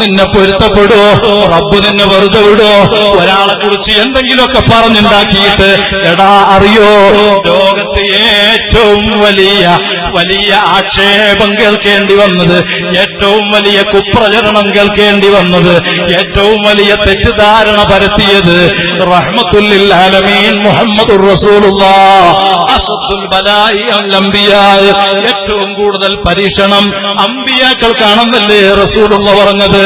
നിന്നെ പൊരുത്തപ്പെടുവോ? റബ്ബ് നിന്നെ വെറുതെ വിടുവോ? ഒരാളെ കുറിച്ച് എന്തെങ്കിലുമൊക്കെ പറഞ്ഞുണ്ടാക്കിയിട്ട് എടാ അറിയോ, ലോകത്ത് ഏറ്റവും വലിയ ആക്ഷേപം കേൾക്കേണ്ടി വന്നത്, ഏറ്റവും വലിയ കുപ്രചരണം കേൾക്കേണ്ടി വന്നത്, ഏറ്റവും വലിയ തെറ്റിദ്ധാരണ പരത്തിയത് റഹ്മത്തുൽ ലിൽ ആലമീൻ മുഹമ്മദുർ റസൂലുള്ളാഹ് അസ്ദുൽ ബലായി അൽ അംബിയാ. ഏറ്റവും കൂടുതൽ പരീക്ഷണം അമ്പിയാക്കൾക്കാണെന്നല്ലേ റസൂലുള്ളാഹ് പറഞ്ഞത്?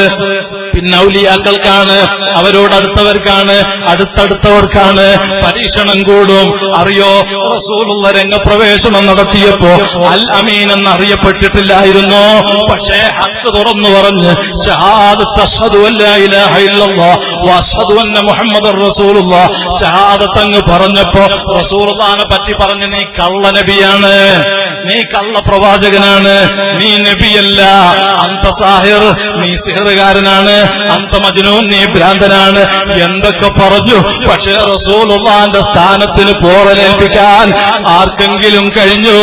പിന്നെ ഔലിയാക്കൾക്കാണ്, അവരോടടുത്തവർക്കാണ്, അടുത്തടുത്തവർക്കാണ് പരീക്ഷണം കൂടും. അറിയോ, റസൂലുള്ളാഹ് രംഗപ്രവേശനം നടത്തിയപ്പോ അൽ അമീൻ എന്നറിയപ്പെട്ടിട്ടില്ലായിരുന്നു. പക്ഷേ ഹക്ക് തുറന്നു പറഞ്ഞ് ഷഹാദത്ത് അശ്ഹദു അല്ലാ ഇലാഹ ഇല്ലല്ലാഹ് വഅശ്ഹദു അന്ന മുഹമ്മദർ റസൂലുള്ളാഹ് ഷഹാദത്ത് അങ്ങ് പറഞ്ഞപ്പോ റസൂലുള്ളാഹിനെ പറ്റി പറഞ്ഞ് നീ കള്ള നബിയാണ്, നീ കള്ള പ്രവാചകനാണ്, നീ നബിയല്ല, അന്ത സാഹിർ, നീ സിഹറുകാരനാണ്, അന്ത മജ്നൂൻ, നീ ഭ്രാന്തനാണ്, എന്തൊക്കെ പറഞ്ഞു. പക്ഷേ റസൂലുള്ളാഹിന്റെ സ്ഥാനത്തിന് പോറലേൽപ്പിക്കാൻ ആർക്കെങ്കിലും കഴിഞ്ഞോ?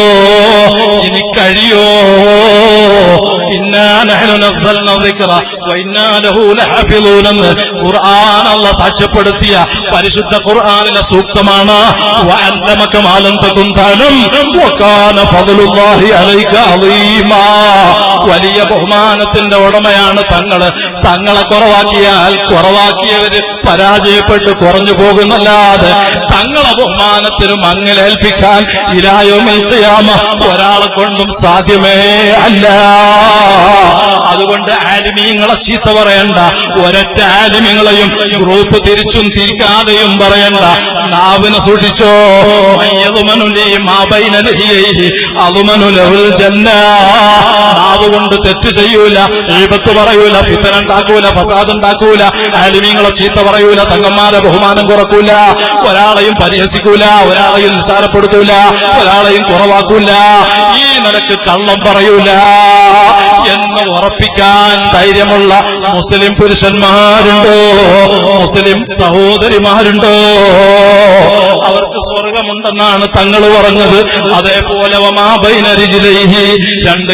ഇനി കഴിയോ? ഇന്നാ നഹ്നു നസ്സൽനാ ദിക്റ വ ഇന്നാ ലഹു ലഹാഫിളൂൻ എന്ന് ഖുർആൻ അല്ലാഹു സാക്ഷ്യപ്പെടുത്തിയ പരിശുദ്ധ ഖുർആനിലെ സൂക്തമാണ്. വഅല്ലമക മാ ലം തകുൻ തഅലം വകാന ഫദ്ലുല്ലാഹി അലൈക അളീമാ. വലിയ ബഹുമാനത്തിന്റെ ഉടമയാണ് തങ്ങളെ കുറവാക്കിയവര് പരാജയപ്പെട്ട് കുറഞ്ഞു പോകുന്നല്ലാതെ തങ്ങളെ ബഹുമാനത്തിന് മങ്ങലേൽപ്പിക്കാൻ ഇലാ യൗമിൽ ഖിയാമ ഒരാളെ കൊണ്ടും സാധ്യമേ അല്ല. അതുകൊണ്ട് ആലിമീങ്ങളെ ചീത്ത പറയണ്ട, ഒരൊറ്റ ആലിമീങ്ങളെയും ഗ്രൂപ്പ് തിരിച്ചും തിരിക്കാതെയും പറയണ്ട. നാവിനെ സൂക്ഷിച്ചോ. നാവ് കൊണ്ട് തെറ്റ് ചെയ്യൂല, ഈബത്ത് പറയൂല, ഫിത്ന ഉണ്ടാക്കൂല, ഫസാദ് ഉണ്ടാക്കൂല, ആലിമീങ്ങളെ ചീത്ത പറയൂല, തങ്ങന്മാരെ ബഹുമാനം കുറക്കൂല, ഒരാളെയും പരിഹസിക്കൂല, ഒരാളെയും നിസ്സാരപ്പെടുത്തൂല, ഒരാളെയും കുറവാക്കൂല, ഈ നിലക്ക് കള്ളം പറയൂല എന്ന് ഉറപ്പിക്കാൻ ധൈര്യമുള്ള മുസ്ലിം പുരുഷന്മാരുണ്ടോ? മുസ്ലിം സഹോദരിമാരുണ്ടോ? അവർക്ക് സ്വർഗമുണ്ടെന്നാണ് തങ്ങൾ പറഞ്ഞത്. അതേപോലെ വമാ ബൈന റിജ്ലൈഹി, രണ്ട്